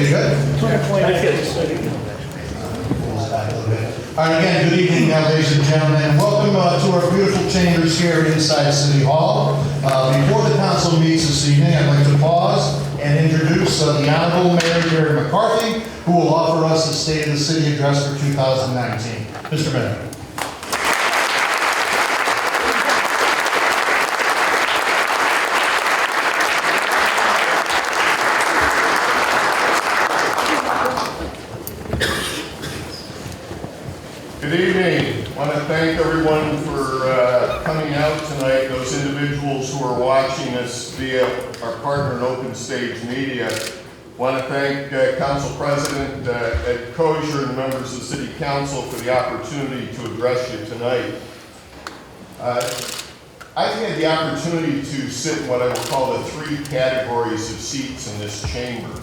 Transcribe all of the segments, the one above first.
Okay, good. All right, again, good evening, ladies and gentlemen. Welcome to our beautiful chambers here inside City Hall. Before the council meets this evening, I'd like to pause and introduce the Honorable Mayor McCarthy, who will offer us the State of the City address for 2019. Mr. Mayor. Good evening. I want to thank everyone for coming out tonight, those individuals who are watching us via our partner in Open Stage Media. I want to thank Council President Ed Kosher and members of the City Council for the opportunity to address you tonight. I've had the opportunity to sit in what I will call the three categories of seats in this chamber.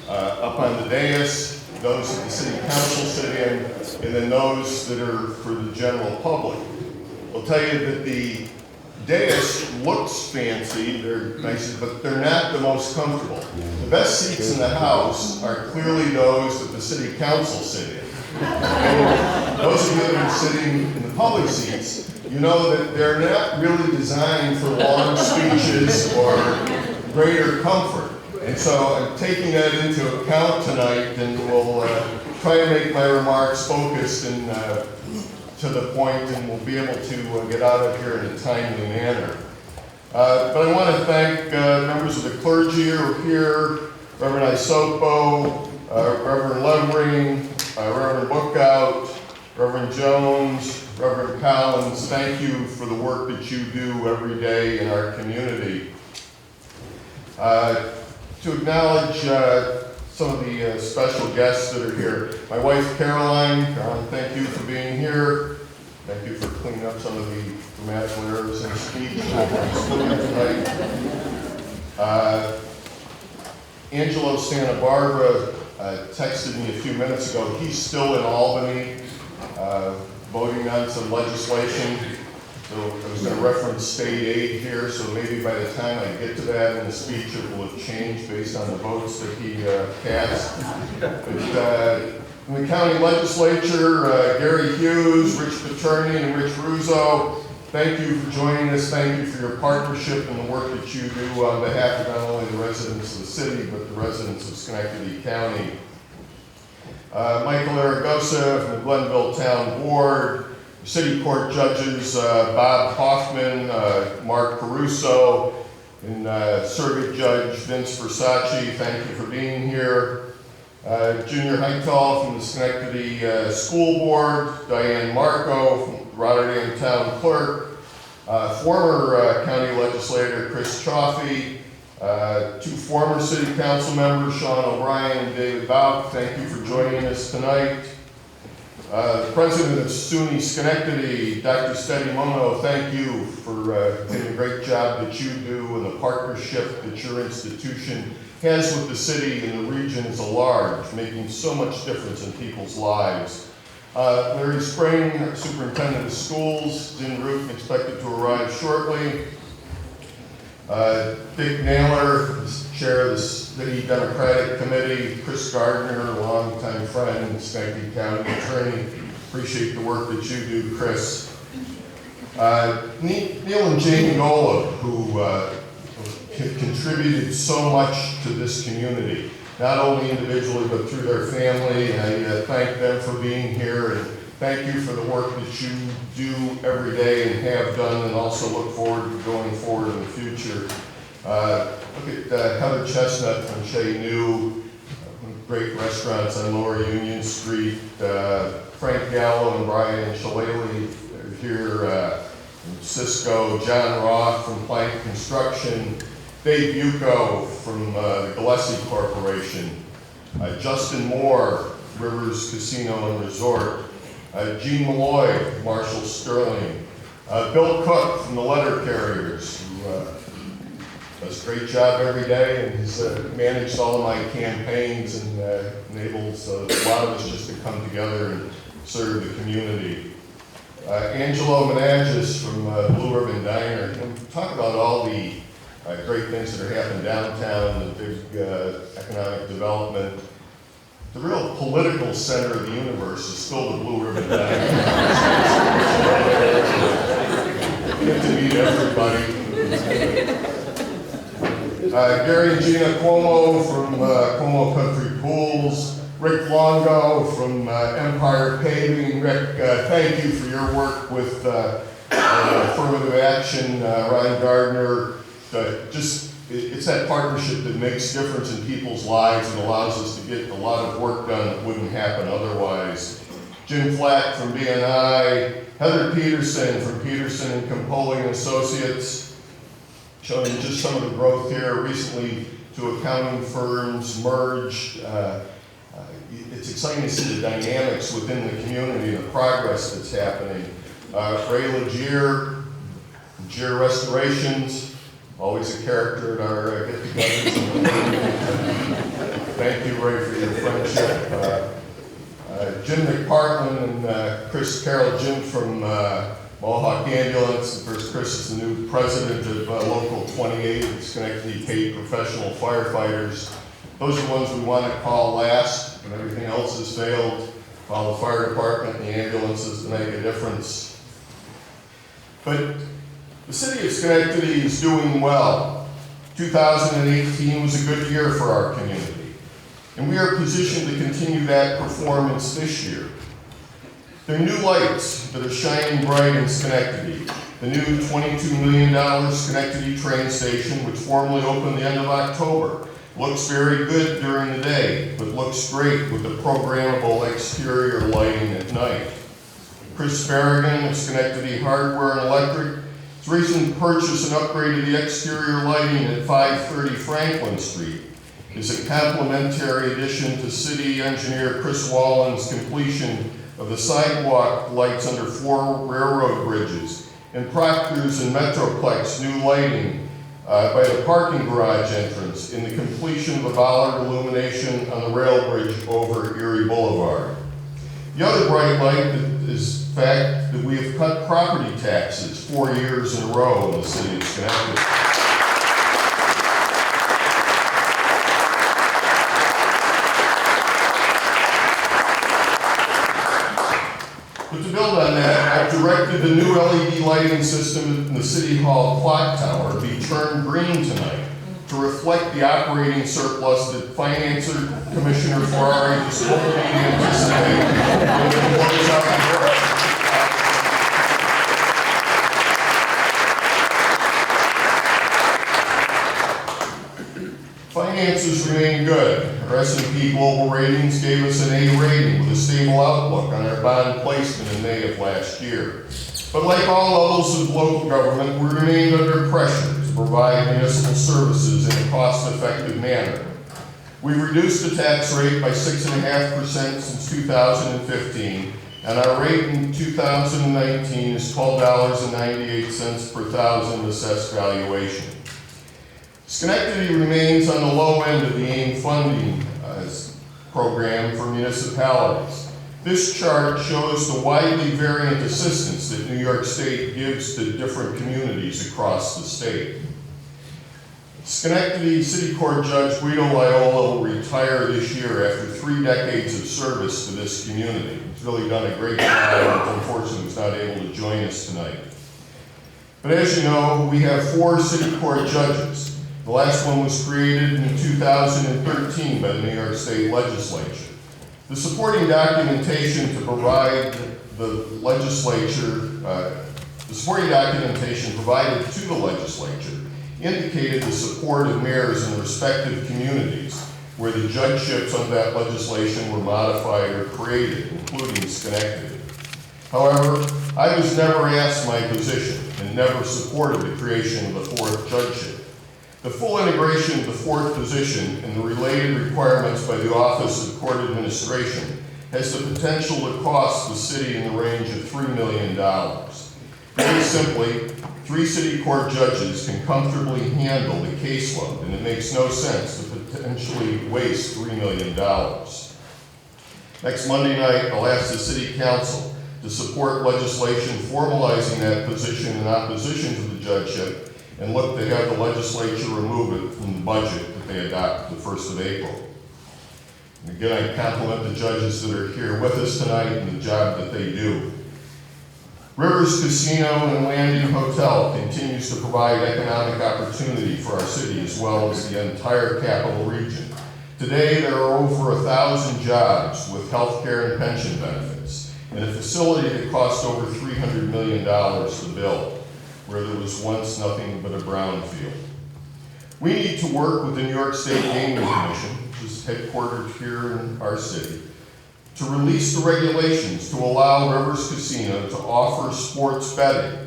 Up on the dais, those that the City Council sit in, and then those that are for the general public. I'll tell you that the dais looks fancy, they're nice, but they're not the most comfortable. The best seats in the house are clearly those that the City Council sit in. And those of you that are sitting in the public seats, you know that they're not really designed for long speeches or greater comfort. And so I'm taking that into account tonight, and will try and make my remarks focused and to the point, and we'll be able to get out of here in a timely manner. But I want to thank members of the clergy who are here, Reverend Isopo, Reverend Levering, Reverend Bookout, Reverend Jones, Reverend Collins. Thank you for the work that you do every day in our community. To acknowledge some of the special guests that are here. My wife, Caroline, thank you for being here. Thank you for cleaning up some of the grammatical errors in speech tonight. Angelo Santa Barbara texted me a few minutes ago. He's still in Albany voting on some legislation. So I was going to reference state aid here, so maybe by the time I get to that in the speech, it will have changed based on the votes that he cast. But in the county legislature, Gary Hughes, Rich Paterni, and Rich Russo, thank you for joining us. Thank you for your partnership and the work that you do on behalf of not only the residents of the city, but the residents of Schenectady County. Michael Aragosa from the Glenville Town Board, City Court judges Bob Hoffman, Mark Caruso, and Circuit Judge Vince Versace, thank you for being here. Junior Heighthall from the Schenectady School Board, Diane Marco from Rotterdam Town Clerk, former county legislator Chris Chaffee, two former city council members, Sean O'Brien and David Bout, thank you for joining us tonight. The president of SUNY Schenectady, Dr. Steady Mono, thank you for doing a great job that you do and the partnership that your institution has with the city and the region as a large, making so much difference in people's lives. Larry Spring, superintendent of schools, Jim Root, expected to arrive shortly. Dick Naylor, chair of the City Democratic Committee, Chris Gardner, a longtime friend, Schenectady County attorney. Appreciate the work that you do, Chris. Neil and Jamie Golub, who have contributed so much to this community, not only individually but through their family. I thank them for being here, and thank you for the work that you do every day and have done, and also look forward to going forward in the future. Look at Heather Chestnut from Chez New, great restaurants on Lower Union Street. Frank Gallo and Brian Shillelagh are here. Cisco, John Roth from Plank Construction, Dave Bucco from the Gillespie Corporation, Justin Moore, Rivers Casino and Resort, Gene Malloy, Marshall Sterling, Bill Cook from the Letter Carriers, who does a great job every day and has managed all of my campaigns and enables a lot of us just to come together and serve the community. Angelo Menagis from Blue Ribbon Diner. Talk about all the great things that are happening downtown, the big economic development. the real political center of the universe is still the Blue Ribbon Diamond. Get to meet everybody. Gary and Gina Cuomo from Cuomo Country Pools, Rick Longo from Empire Paving. Rick, thank you for your work with affirmative action, Ryan Gardner. It's that partnership that makes a difference in people's lives and allows us to get a lot of work done that wouldn't happen otherwise. Jim Flack from BNI, Heather Peterson from Peterson and Campoli and Associates, showing just some of the growth here. Recently, two accounting firms merged. It's exciting to see the dynamics within the community and the progress that's happening. Ray Legier, Legier Restorations, always a character at our get-togethers. Thank you, Ray, for your friendship. Jim McPartland and Chris Carroll. Jim from Mohawk Ambulance. Of course, Chris is the new president of Local 28, Schenectady paid professional firefighters. Those are the ones we want to call last when everything else has failed. Call the fire department and the ambulances to make a difference. But the city of Schenectady is doing well. 2018 was a good year for our community, and we are positioned to continue that performance this year. There are new lights that are shining bright in Schenectady. The new $22 million Schenectady train station, which formally opened the end of October, looks very good during the day, but looks great with the programmable exterior lighting at night. Chris Farragon of Schenectady Hardware and Electric has recently purchased an upgrade of the exterior lighting at 530 Franklin Street. Is a complementary addition to city engineer Chris Wallen's completion of the sidewalk lights under 4 railroad bridges, and Proctor's and Metroplex new lighting by the parking garage entrance in the completion of the bollard illumination on the rail bridge over Erie Boulevard. The other bright light is the fact that we have cut property taxes 4 years in a row in the city of Schenectady. But to build on that, I've directed the new LED lighting system in the City Hall clock tower be turned green tonight to reflect the operating surplus that Finance Commissioner Ferrari just told me to anticipate when it closes out the door. Finances remain good. Our S&P Global Ratings gave us an A rating with a stable outlook on our bond placement in May of last year. But like all levels of local government, we remained under pressure to provide municipal services in a cost-effective manner. We've reduced the tax rate by 6.5% since 2015, and our rate in 2019 is $12.98 per thousand assessed valuation. Schenectady remains on the low end of the AIM funding program for municipalities. This chart shows the widely variant assistance that New York State gives to different communities across the state. Schenectady City Court Judge Guido Loyola will retire this year after 3 decades of service to this community. He's really done a great job, but unfortunately was not able to join us tonight. But as you know, we have 4 city court judges. The last one was created in 2013 by the New York State Legislature. The supporting documentation to provide the legislature, the supporting documentation provided to the legislature indicated the support of mayors in respective communities where the judgeships of that legislation were modified or created, including Schenectady. However, I was never asked my position and never supported the creation of the 4th judgeship. The full integration of the 4th position and the related requirements by the Office of Court Administration has the potential to cost the city in the range of $3 million. Very simply, 3 city court judges can comfortably handle the caseload, and it makes no sense to potentially waste $3 million. Next Monday night, I'll ask the City Council to support legislation formalizing that position in opposition to the judgeship and look to have the legislature remove it from the budget that they adopt the 1st of April. And again, I compliment the judges that are here with us tonight and the job that they do. Rivers Casino and Landing Hotel continues to provide economic opportunity for our city as well as the entire capital region. Today, there are over 1,000 jobs with health care and pension benefits in a facility that cost over $300 million to build, where there was once nothing but a brownfield. We need to work with the New York State Gaming Commission, which is headquartered here in our city, to release the regulations to allow Rivers Casino to offer sports betting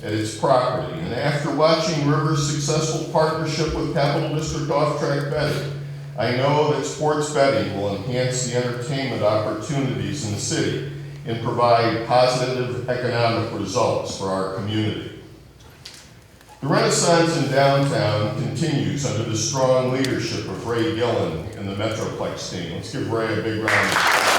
at its property. And after watching Rivers' successful partnership with Capital District Off-Track Betting, I know that sports betting will enhance the entertainment opportunities in the city and provide positive economic results for our community. The Renaissance in downtown continues under the strong leadership of Ray Gillen and the Metroplex team. Let's give Ray a big round of applause.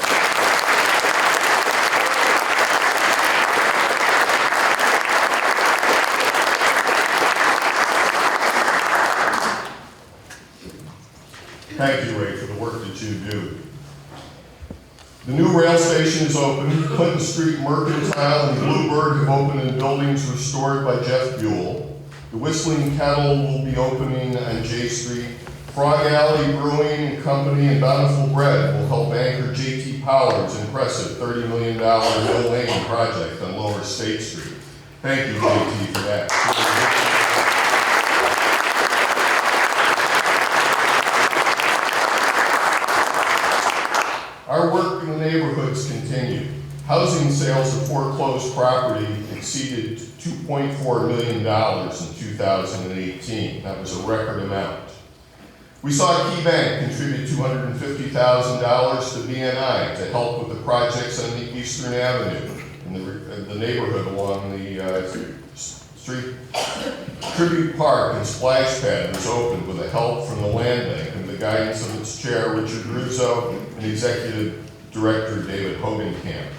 Thank you, Ray, for the work that you do. The new rail station is open. Clinton Street Mercantile and Bluebird have opened in buildings restored by Jeff Buell. The Whistling Kettle will be opening on J Street. Frog Alley Brewing and Company and Bountiful Bread will help anchor J.T. Pollard's impressive $30 million Mill Lane project on Lower State Street. Thank you, J.T., for that. Our work in the neighborhoods continue. Housing sales of foreclosed property exceeded $2.4 million in 2018. That was a record amount. We saw Key Bank contribute $250,000 to BNI to help with the projects on the Eastern Avenue in the neighborhood along the street. Tribute Park and Splash Pad was opened with the help from the Land Bank and the guidance of its chair, Richard Russo, and Executive Director David Hogenkamp.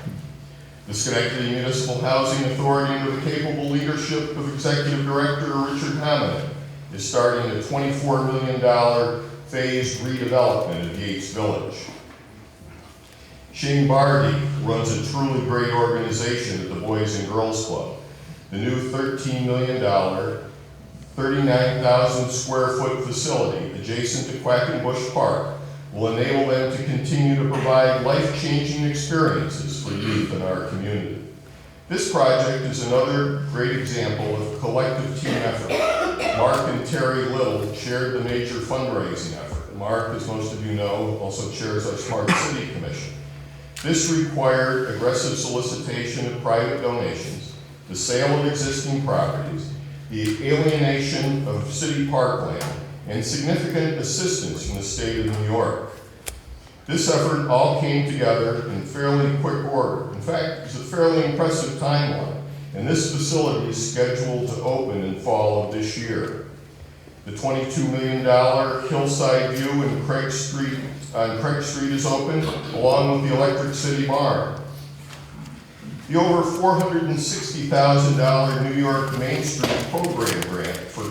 The Schenectady Municipal Housing Authority, under the capable leadership of Executive Director Richard Hominin, is starting a $24 million phased redevelopment of Yates Village. Shane Barty runs a truly great organization at the Boys and Girls Club. The new $13 million, 39,000 square foot facility adjacent to Quackenbush Park will enable them to continue to provide life-changing experiences for youth in our community. This project is another great example of collective team effort. Mark and Terry Little chaired the major fundraising effort. Mark, as most of you know, also chairs our Smart City Commission. This required aggressive solicitation of private donations, the sale of existing properties, the alienation of city parkland, and significant assistance from the state of New York. This effort all came together in fairly quick order. In fact, it's a fairly impressive timeline, and this facility is scheduled to open in fall of this year. The $22 million Hillside View on Craig Street is open, along with the Electric City Barn. The over $460,000 New York Main Street program grant for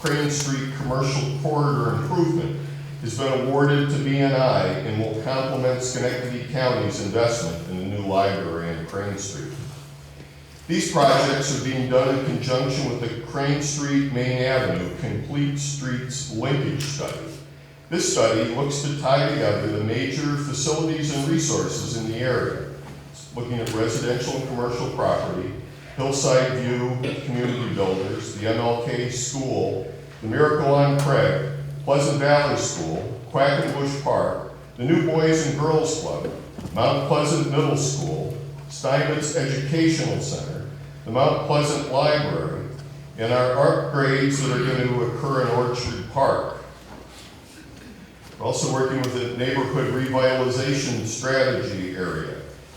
Crane Street Commercial Corridor Improvement has been awarded to BNI and will complement Schenectady County's investment in the new library on Crane Street. These projects are being done in conjunction with the Crane Street Main Avenue Complete Streets Linkage Study. This study looks to tie together the major facilities and resources in the area, looking at residential and commercial property, Hillside View Community Builders, the MLK School, the Miracle on Craig, Pleasant Valley School, Quackenbush Park, the new Boys and Girls Club, Mount Pleasant Middle School, Steinmetz Educational Center, the Mount Pleasant Library, and our upgrades that are going to occur in Orchard Park. We're also working with the Neighborhood Revitalization Strategy area,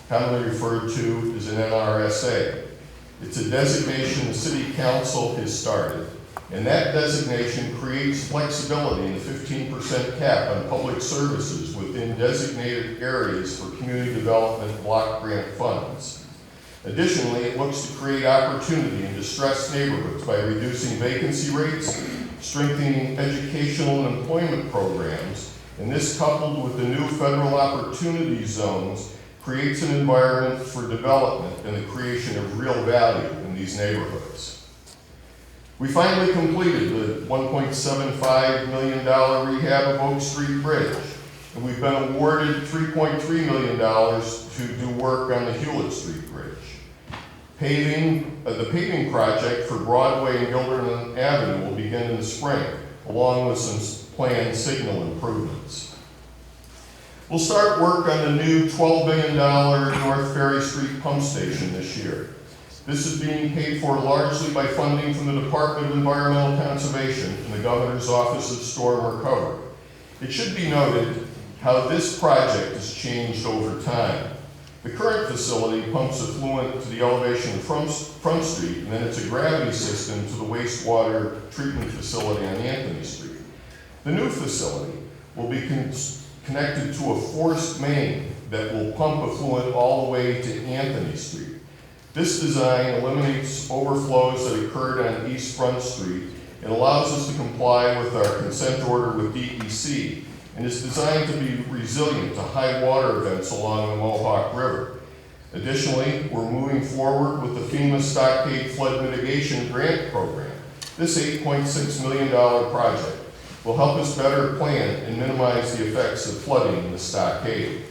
commonly referred to as an NRSA. It's a designation the City Council has started, and that designation creates flexibility in the 15% cap on public services within designated areas for community development block grant funds. Additionally, it looks to create opportunity in distressed neighborhoods by reducing vacancy rates, strengthening educational and employment programs, And this, coupled with the new federal opportunity zones, creates an environment for development and the creation of real value in these neighborhoods. We finally completed the $1.75 million rehab of Oak Street Bridge, and we've been awarded $3.3 million to do work on the Hewlett Street Bridge. The paving project for Broadway and Gilderman Avenue will begin in the spring, along with some planned signal improvements. We'll start work on the new $12 billion North Ferry Street pump station this year. This is being paid for largely by funding from the Department of Environmental Conservation and the Governor's Office of Storm Recovery. It should be noted how this project has changed over time. The current facility pumps effluent to the elevation of Front Street, and then it's a gravity system to the wastewater treatment facility on Anthony Street. The new facility will be connected to a forced main that will pump effluent all the way to Anthony Street. This design eliminates overflows that occurred on East Front Street and allows us to comply with our consent order with DEC, and is designed to be resilient to high water events along the Mohawk River. Additionally, we're moving forward with the FEMA Stockade Flood Mitigation Grant Program. This $8.6 million project will help us better plan and minimize the effects of flooding in the stockade.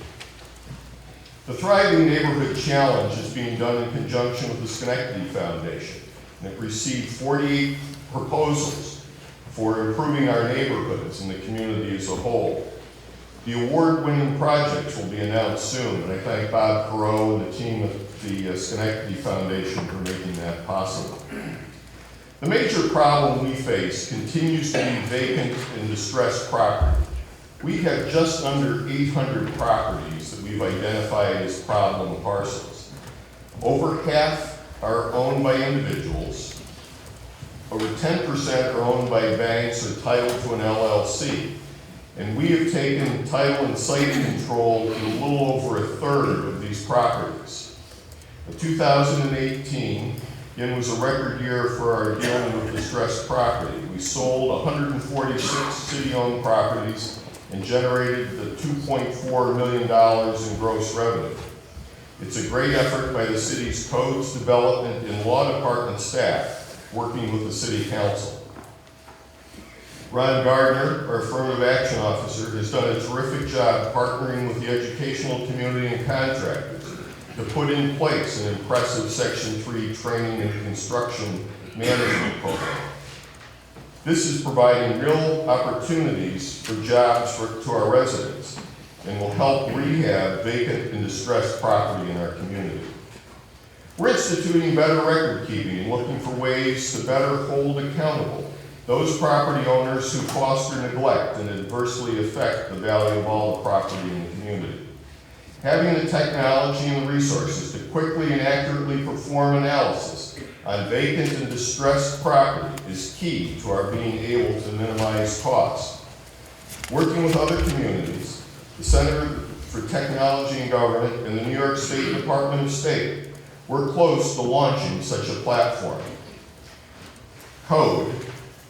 The Thriving Neighborhood Challenge is being done in conjunction with the Schenectady Foundation, and it received 48 proposals for improving our neighborhoods and the community as a whole. The award-winning projects will be announced soon, and I thank Bob Perot and the team at the Schenectady Foundation for making that possible. The major problem we face continues to be vacant and distressed property. We have just under 800 properties that we've identified as problem parcels. Over half are owned by individuals. Over 10% are owned by banks or titled to an LLC. And we have taken title and site control to a little over a third of these properties. 2018, again, was a record year for our dealing with distressed property. We sold 146 city-owned properties and generated the $2.4 million in gross revenue. It's a great effort by the city's codes, development, and law department staff working with the city council. Ron Gardner, our affirmative action officer, has done a terrific job partnering with the educational community and contractors to put in place an impressive Section 3 training and construction management program. This is providing real opportunities for jobs to our residents and will help rehab vacant and distressed property in our community. We're instituting better record keeping and looking for ways to better hold accountable those property owners who foster neglect and adversely affect the value of all the property in the community. Having the technology and the resources to quickly and accurately perform analysis on vacant and distressed property is key to our being able to minimize costs. Working with other communities, the Center for Technology and Government and the New York State Department of State, we're close to launching such a platform. CODE,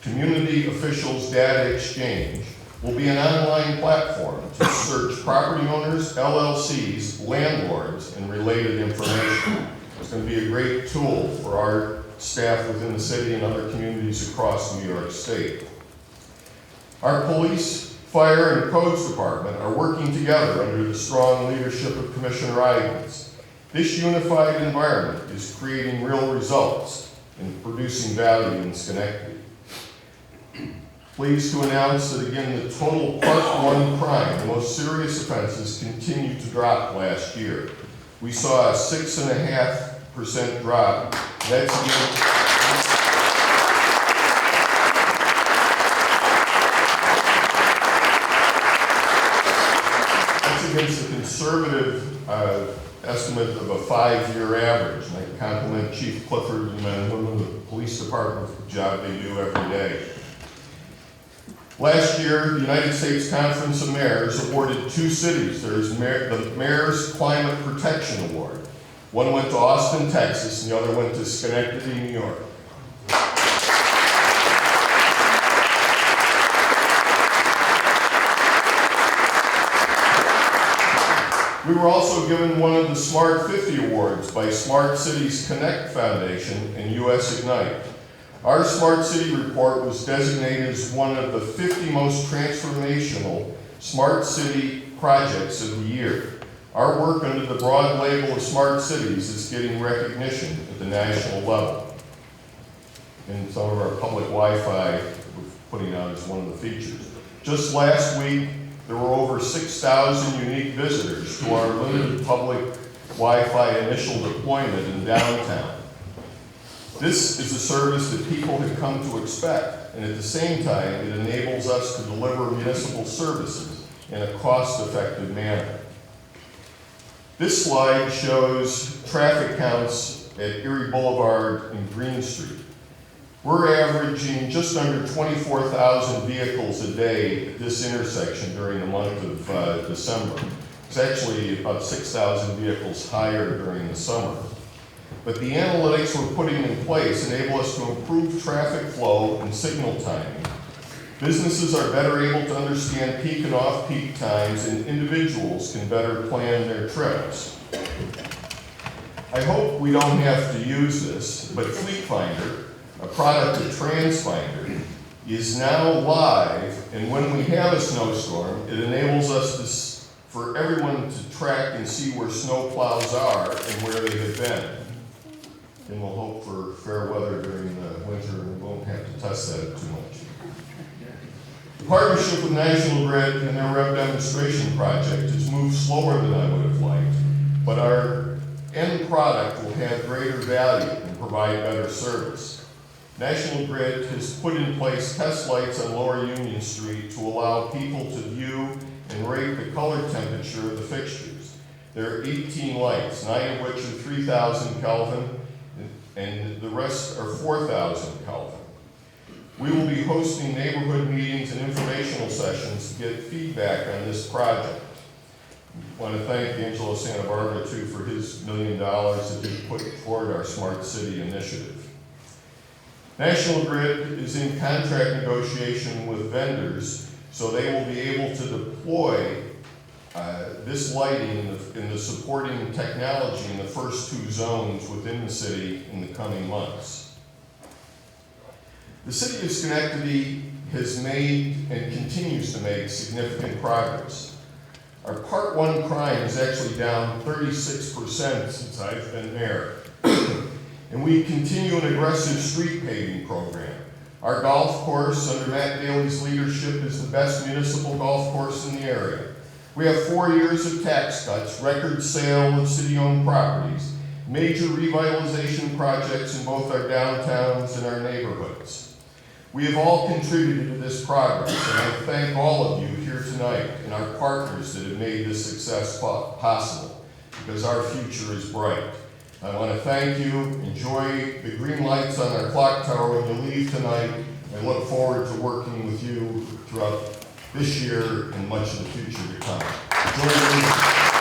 Community Officials Data Exchange, will be an online platform to search property owners, LLCs, landlords, and related information. It's going to be a great tool for our staff within the city and other communities across New York State. Our police, fire, and codes department are working together under the strong leadership of Commissioner Eigens. This unified environment is creating real results and producing value in Schenectady. Pleased to announce that again, the total Part 1 crime, the most serious offenses, continued to drop last year. We saw a 6.5% drop. That's against a conservative estimate of a 5-year average. And I compliment Chief Clifford and the men and women of the police department for the job they do every day. Last year, the United States Conference of Mayors awarded 2 cities. There's the Mayor's Climate Protection Award. One went to Austin, Texas, and the other went to Schenectady, New York. We were also given one of the Smart 50 Awards by Smart Cities Connect Foundation and US Ignite. Our Smart City report was designated as one of the 50 most transformational smart city projects of the year. Our work under the broad label of Smart Cities is getting recognition at the national level. And some of our public Wi-Fi we're putting out as one of the features. Just last week, there were over 6,000 unique visitors to our limited public Wi-Fi initial deployment in downtown. This is a service that people have come to expect, and at the same time, it enables us to deliver municipal services in a cost-effective manner. This slide shows traffic counts at Erie Boulevard and Green Street. We're averaging just under 24,000 vehicles a day at this intersection during the month of December. It's actually about 6,000 vehicles higher during the summer. But the analytics we're putting in place enable us to improve traffic flow and signal timing. Businesses are better able to understand peak and off-peak times, and individuals can better plan their trips. I hope we don't have to use this, but Fleet Finder, a product of TransFinder, is now live, and when we have a snowstorm, it enables us for everyone to track and see where snow plows are and where they have been. And we'll hope for fair weather during the winter, and we won't have to test that too much. The partnership with National Grid and their Rev demonstration project has moved slower than I would have liked, but our end product will have greater value and provide better service. National Grid has put in place test lights on Lower Union Street to allow people to view and rate the color temperature of the fixtures. There are 18 lights, 9 of which are 3,000 Kelvin, and the rest are 4,000 Kelvin. We will be hosting neighborhood meetings and informational sessions to get feedback on this project. I want to thank Angelo Santa Barbara, too, for his $1 million that he put toward our Smart City initiative. National Grid is in contract negotiation with vendors, so they will be able to deploy this lighting in the supporting technology in the first 2 zones within the city in the coming months. The city of Schenectady has made and continues to make significant progress. Our Part 1 crime is actually down 36% since I've been mayor. And we continue an aggressive street paving program. Our golf course under Matt Daly's leadership is the best municipal golf course in the area. We have 4 years of tax cuts, record sale of city-owned properties, major revitalization projects in both our downtowns and our neighborhoods. We have all contributed to this progress, and I thank all of you here tonight and our partners that have made this success possible, because our future is bright. I want to thank you. Enjoy the green lights on our clock tower when you leave tonight. I look forward to working with you throughout this year and much of the future to come. Enjoy the